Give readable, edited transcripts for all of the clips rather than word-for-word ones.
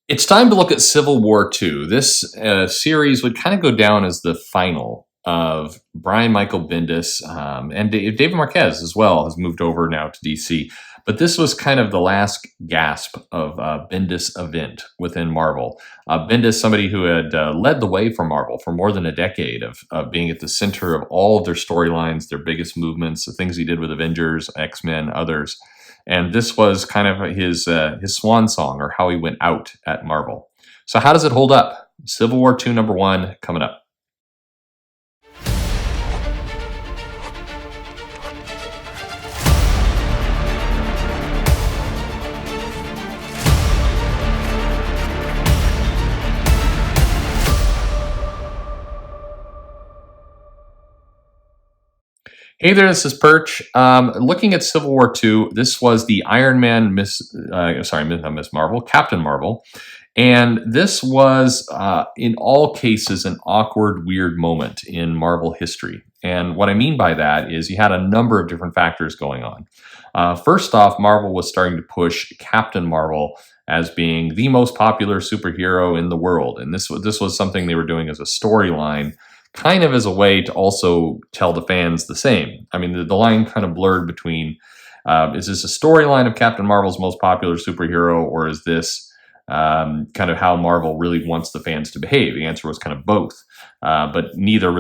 It's time to look at Civil War II. This series would kind of go down as the final of Brian Michael Bendis, and David Marquez as well has moved over now to DC. But this was kind of the last gasp of Bendis event within Marvel. Bendis, somebody who had led the way for Marvel for more than a decade of being at the center of all of their storylines, their biggest movements, the things he did with Avengers, X-Men, others. And this was kind of his swan song, or how he went out at Marvel. So how does it hold up? Civil War II #1 coming up. Hey there, this is Perch. Looking at Civil War II, this was the Iron Man, not Miss Marvel, Captain Marvel. And this was, in all cases, an awkward, weird moment in Marvel history. And what I mean by that is you had a number of different factors going on. First off, Marvel was starting to push Captain Marvel as being the most popular superhero in the world. And this was something they were doing as a storyline, kind of as a way to also tell the fans the same. I mean, the line kind of blurred between, is this a storyline of Captain Marvel's most popular superhero, or is this kind of how Marvel really wants the fans to behave? The answer was kind of both, but neither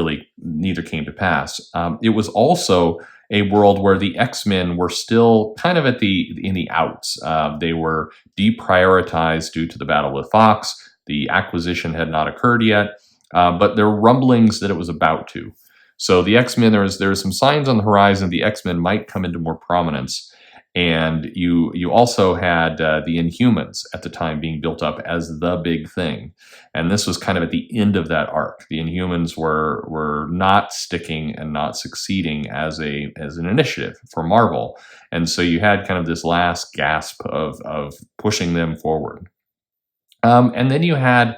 came to pass. It was also a world where the X-Men were still kind of in the outs. They were deprioritized due to the battle with Fox. The acquisition had not occurred yet. But there were rumblings that it was about to. So the X-Men, there were some signs on the horizon the X-Men might come into more prominence. And you also had the Inhumans at the time being built up as the big thing. And this was kind of at the end of that arc. The Inhumans were not sticking and not succeeding as an initiative for Marvel. And so you had kind of this last gasp of pushing them forward. And then you had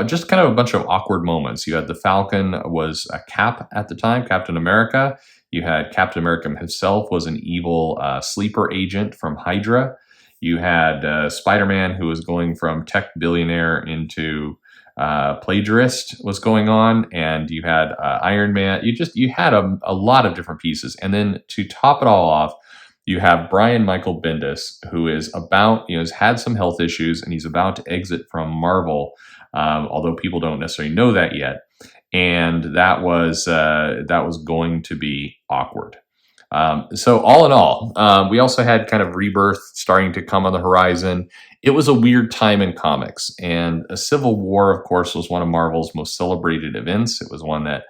just kind of a bunch of awkward moments. You had the Falcon was a Cap at the time, Captain America. You had Captain America himself was an evil sleeper agent from Hydra. You had Spider-Man, who was going from tech billionaire into plagiarist was going on. And you had Iron Man. You had a lot of different pieces. And then to top it all off, you have Brian Michael Bendis, who is has had some health issues, and he's about to exit from Marvel. Although people don't necessarily know that yet. And that was going to be awkward. So all in all, we also had kind of rebirth starting to come on the horizon. It was a weird time in comics. And a Civil War, of course, was one of Marvel's most celebrated events. It was one that,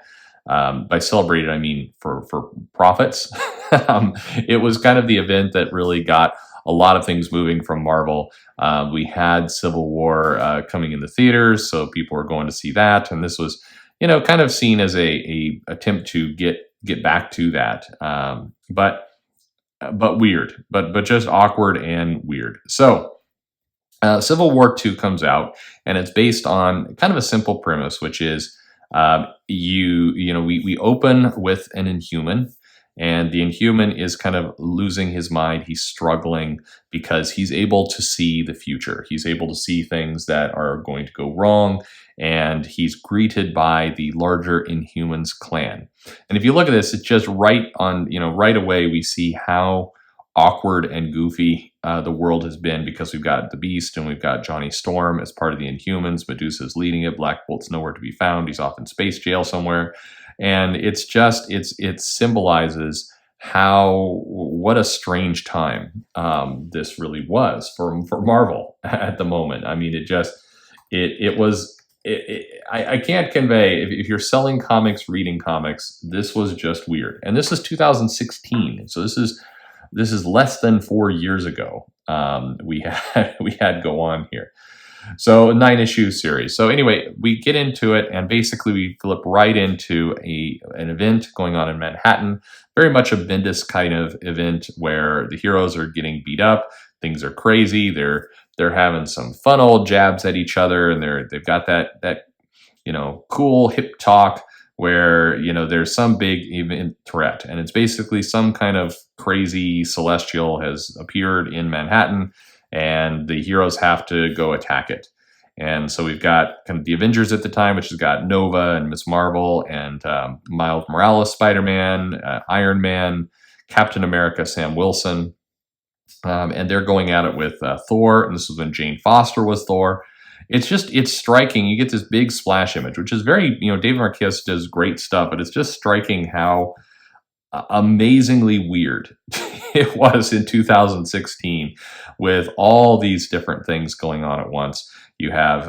by celebrated, I mean for profits. It was kind of the event that really got a lot of things moving from Marvel. We had Civil War coming in the theaters, so people were going to see that, and this was, kind of seen as a attempt to get back to that, but weird, but just awkward and weird. So Civil War II comes out, and it's based on kind of a simple premise, which is we open with an Inhuman. And the Inhuman is kind of losing his mind. He's struggling because he's able to see the future. He's able to see things that are going to go wrong. And he's greeted by the larger Inhumans clan. And if you look at this, it's just right away we see how awkward and goofy the world has been, because we've got the Beast and we've got Johnny Storm as part of the Inhumans. Medusa's leading it. Black Bolt's nowhere to be found. He's off in space jail somewhere. And it symbolizes what a strange time this really was for Marvel at the moment. I mean, I can't convey, if you're selling comics, reading comics, this was just weird. And this is 2016, so this is less than 4 years ago. We had go on here. So a 9-issue series. So anyway, we get into it, and basically we flip right into an event going on in Manhattan. Very much a Bendis kind of event where the heroes are getting beat up. Things are crazy. They're having some fun old jabs at each other, and they've got that cool hip talk where there's some big event threat, and it's basically some kind of crazy celestial has appeared in Manhattan, and the heroes have to go attack it. And so we've got kind of the Avengers at the time, which has got Nova and Miss Marvel and Miles Morales, Spider-Man, Iron Man, Captain America, Sam Wilson. And they're going at it with Thor, and this was when Jane Foster was Thor. It's striking. You get this big splash image, which is very, David Marquez does great stuff, but it's just striking how amazingly weird it was in 2016 with all these different things going on at once. You have,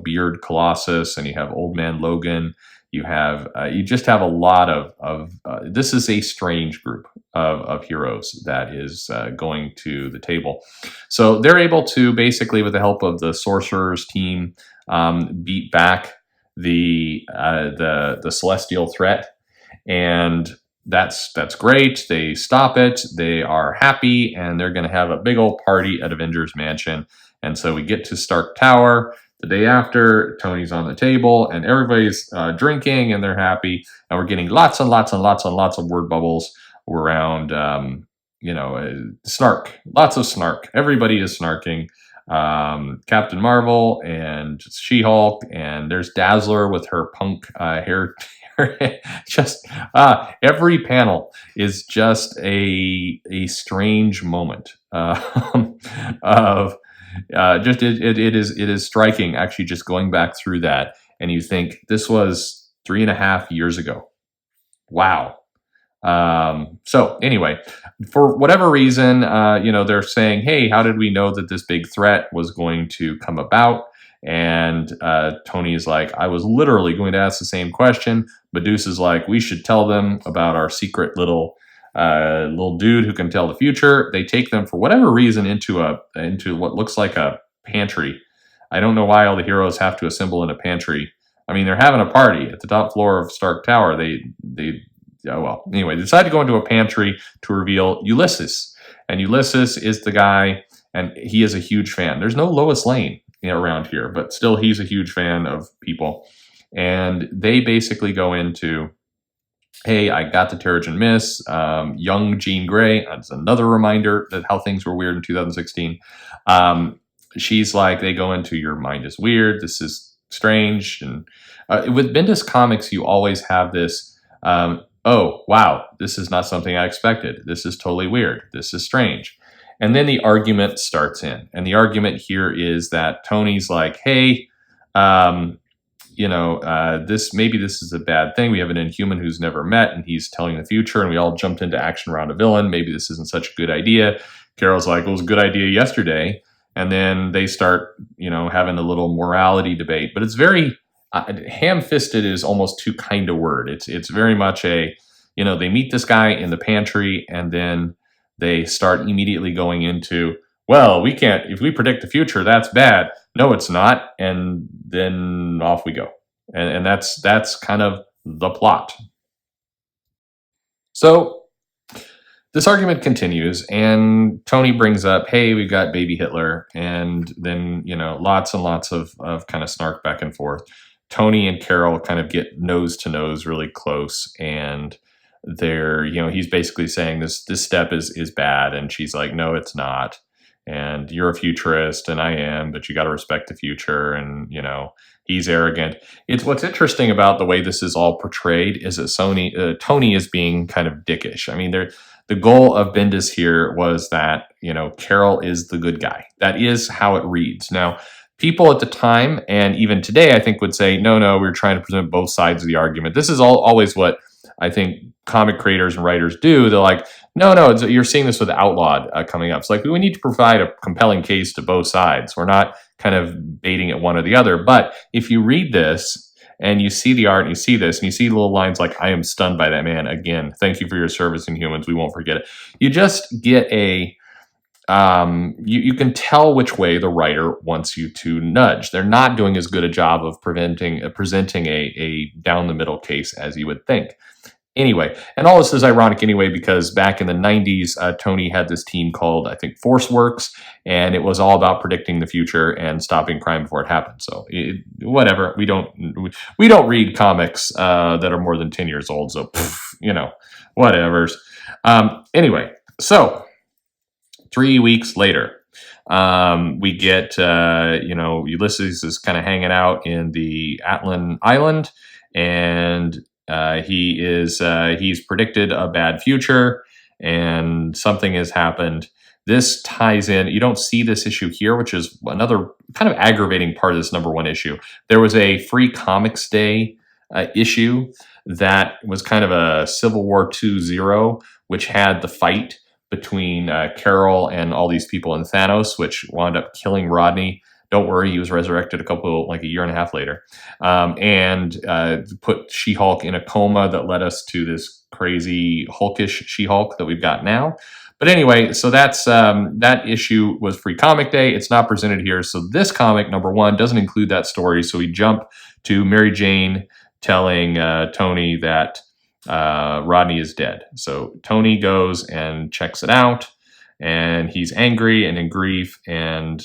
Beard Colossus, and you have Old Man Logan. You have, you just have a lot of this is a strange group of heroes that is going to the table. So they're able to basically, with the help of the Sorcerer's team, beat back the celestial threat, and that's great. They stop it. They are happy, and they're going to have a big old party at Avengers Mansion. And so we get to Stark Tower. The day after, Tony's on the table, and everybody's drinking, and they're happy. And we're getting lots and lots and lots and lots of word bubbles around, snark. Lots of snark. Everybody is snarking. Captain Marvel and She-Hulk, and there's Dazzler with her punk hair. Just every panel is just a strange moment of it is striking, actually, just going back through that, and you think this was 3.5 years ago. Wow. So anyway, for whatever reason, they're saying, hey, how did we know that this big threat was going to come about? And Tony's like, I was literally going to ask the same question. Medusa's like, we should tell them about our secret little dude who can tell the future. They take them for whatever reason into what looks like a pantry. I don't know why all the heroes have to assemble in a pantry. I mean, they're having a party at the top floor of Stark Tower. They decide to go into a pantry to reveal Ulysses. And Ulysses is the guy, and he is a huge fan. There's no Lois Lane around here, but still he's a huge fan of people. And they basically go into, hey, I got the Terrigen Mist, young Jean Grey. That's another reminder that how things were weird in 2016. She's like, they go into, your mind is weird. This is strange. And with Bendis comics, you always have this, oh, wow, this is not something I expected. This is totally weird. This is strange. And then the argument starts in. And the argument here is that Tony's like, hey, maybe this is a bad thing. We have an Inhuman who's never met, and he's telling the future, and we all jumped into action around a villain. Maybe this isn't such a good idea. Carol's like, well, it was a good idea yesterday. And then they start, having a little morality debate. But it's very ham-fisted is almost too kind a word. It's very much they meet this guy in the pantry, and then they start immediately going into, well, we can't, if we predict the future, that's bad. No, it's not. And then off we go. And that's kind of the plot. So this argument continues, and Tony brings up, hey, we've got baby Hitler. And then, lots and lots of kind of snark back and forth. Tony and Carol kind of get nose to nose really close, and they're, he's basically saying this step is bad, and she's like, no, it's not. And you're a futurist, and I am, but you got to respect the future. And, he's arrogant. It's what's interesting about the way this is all portrayed is that Tony is being kind of dickish. I mean, the goal of Bendis here was that, Carol is the good guy. That is how it reads. Now, people at the time, and even today, I think would say, no, we're trying to present both sides of the argument. This is always what I think comic creators and writers do. They're like, no, you're seeing this with Outlawed coming up. It's like, we need to provide a compelling case to both sides. We're not kind of baiting at one or the other. But if you read this and you see the art and you see this and you see little lines like, I am stunned by that man. Again, thank you for your service, Inhumans. We won't forget it. You just get you can tell which way the writer wants you to nudge. They're not doing as good a job of presenting a down the middle case as you would think. Anyway, and all this is ironic anyway, because back in the 90s, Tony had this team called, I think, Force Works, and it was all about predicting the future and stopping crime before it happened. So whatever, we don't read comics that are more than 10 years old, so whatever's. Anyway, so 3 weeks later, We get, Ulysses is kind of hanging out in the Atlan Island, and he's predicted a bad future, and something has happened. This ties in. You don't see this issue here, which is another kind of aggravating part of this #1 issue. There was a Free Comics Day issue that was kind of a Civil War 2.0, which had the fight between Carol and all these people in Thanos, which wound up killing Rodney. Don't worry, he was resurrected a year and a half later, and put She-Hulk in a coma that led us to this crazy Hulkish She-Hulk that we've got now. But anyway, so that's that issue was Free Comic Day. It's not presented here, so this comic #1 doesn't include that story. So we jump to Mary Jane telling Tony that Rodney is dead. So Tony goes and checks it out, and he's angry and in grief, and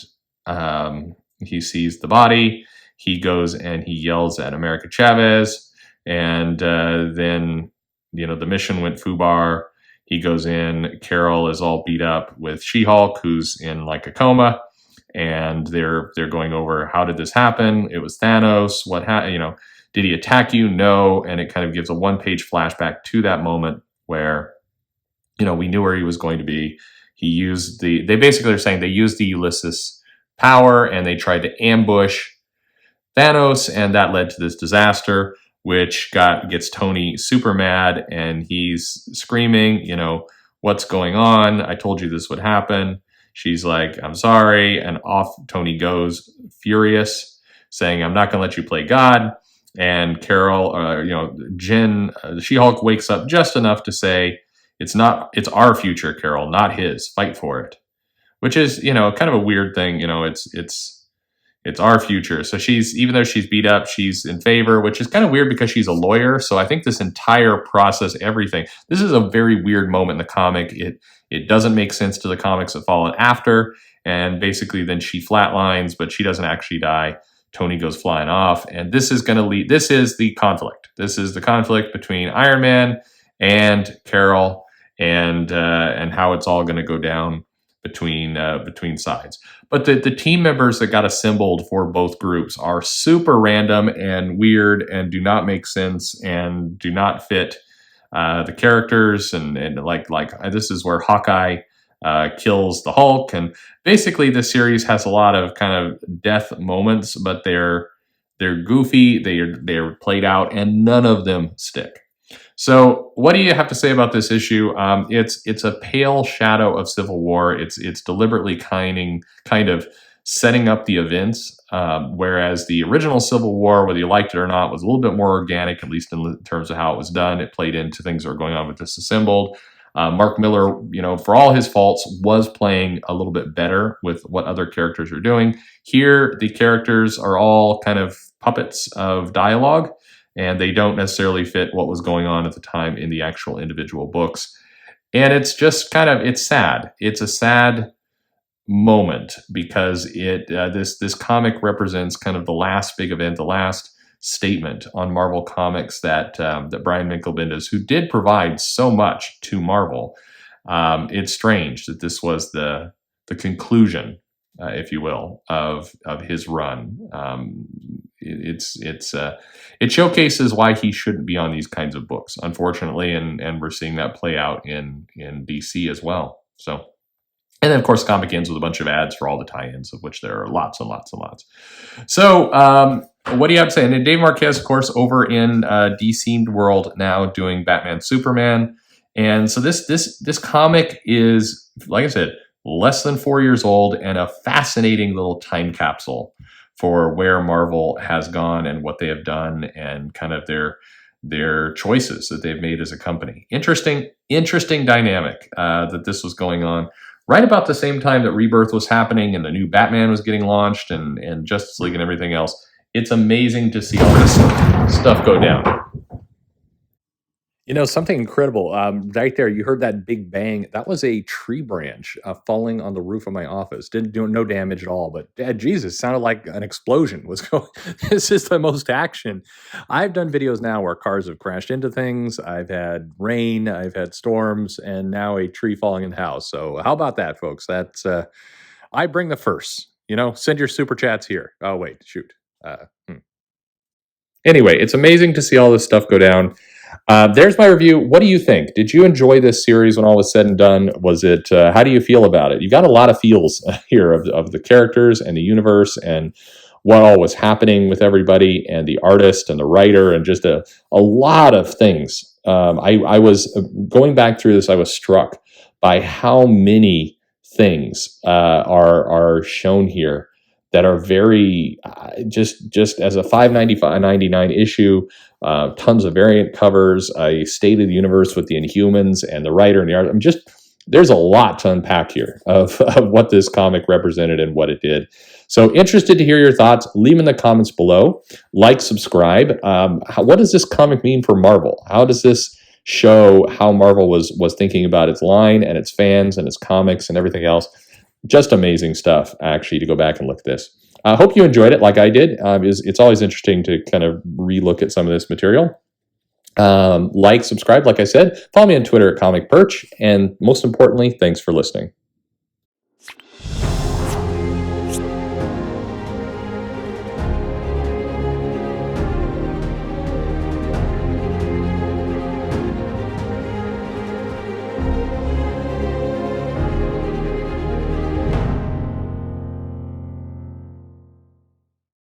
he sees the body. He goes and he yells at America Chavez, and then the mission went foobar. He goes in. Carol is all beat up with She-Hulk, who's in like a coma, and they're going over how did this happen? It was Thanos. What happened? Did he attack you? No. And it kind of gives a one-page flashback to that moment where, we knew where he was going to be. They basically are saying they used the Ulysses power and they tried to ambush Thanos, and that led to this disaster, which gets Tony super mad, and he's screaming, what's going on? I told you this would happen. She's like, I'm sorry. And off Tony goes, furious, saying, I'm not going to let you play God. And Carol, Jen, She-Hulk wakes up just enough to say, it's our future, Carol, not his. Fight for it. Which is, kind of a weird thing. It's our future. So even though she's beat up, she's in favor, which is kind of weird because she's a lawyer. So I think this entire process, everything, this is a very weird moment in the comic. It doesn't make sense to the comics that follow after. And basically then she flatlines, but she doesn't actually die. Tony goes flying off, and this is the conflict. This is the conflict between Iron Man and Carol, and how it's all going to go down between sides. But the team members that got assembled for both groups are super random and weird and do not make sense and do not fit the characters, and like this is where Hawkeye kills the Hulk, and basically the series has a lot of kind of death moments, but they're goofy, they're played out, and none of them stick. So what do you have to say about this issue? It's a pale shadow of Civil War. It's deliberately kind of setting up the events, whereas the original Civil War, whether you liked it or not, was a little bit more organic, at least in terms of how it was done. It played into things that were going on with Disassembled. Mark Miller, for all his faults, was playing a little bit better with what other characters are doing. Here, the characters are all kind of puppets of dialogue, and they don't necessarily fit what was going on at the time in the actual individual books. And it's just it's sad. It's a sad moment because this comic represents kind of the last big event, the last statement on Marvel Comics that Brian Michael Bendis, who did provide so much to Marvel. It's strange that this was the conclusion, if you will, of his run. It showcases why he shouldn't be on these kinds of books, unfortunately, and we're seeing that play out in DC as well. So. And then, of course, comic ends with a bunch of ads for all the tie-ins, of which there are lots and lots and lots. So, what do you have to say? And then Dave Marquez, of course, over in DC World now doing Batman Superman. And so this comic is, like I said, less than 4 years old and a fascinating little time capsule for where Marvel has gone and what they have done and kind of their choices that they've made as a company. Interesting dynamic that this was going on. Right about the same time that Rebirth was happening and the new Batman was getting launched and Justice League and everything else. It's amazing to see all this stuff go down. Something incredible. Right there, you heard that big bang. That was a tree branch falling on the roof of my office. Didn't do no damage at all, but Jesus, sounded like an explosion was going. This is the most action. I've done videos now where cars have crashed into things. I've had rain, I've had storms, and now a tree falling in the house. So how about that, folks? That's I bring the first. Send your super chats here. Oh wait, shoot. Anyway, it's amazing to see all this stuff go down. There's my review. What do you think? Did you enjoy this series when all was said and done? Was it? How do you feel about it? You got a lot of feels here of the characters and the universe and what all was happening with everybody and the artist and the writer and just a lot of things. I was going back through this. I was struck by how many things are shown here that are very just as a $5.99 issue. Tons of variant covers, a state of the universe with the Inhumans and the writer and the art. There's a lot to unpack here of what this comic represented and what it did. So interested to hear your thoughts. Leave in the comments below. Like, subscribe. What does this comic mean for Marvel? How does this show how Marvel was thinking about its line and its fans and its comics and everything else? Just amazing stuff, actually, to go back and look at this. I hope you enjoyed it like I did. It's always interesting to kind of relook at some of this material. Like, subscribe, like I said. Follow me on Twitter at Comic Perch. And most importantly, thanks for listening.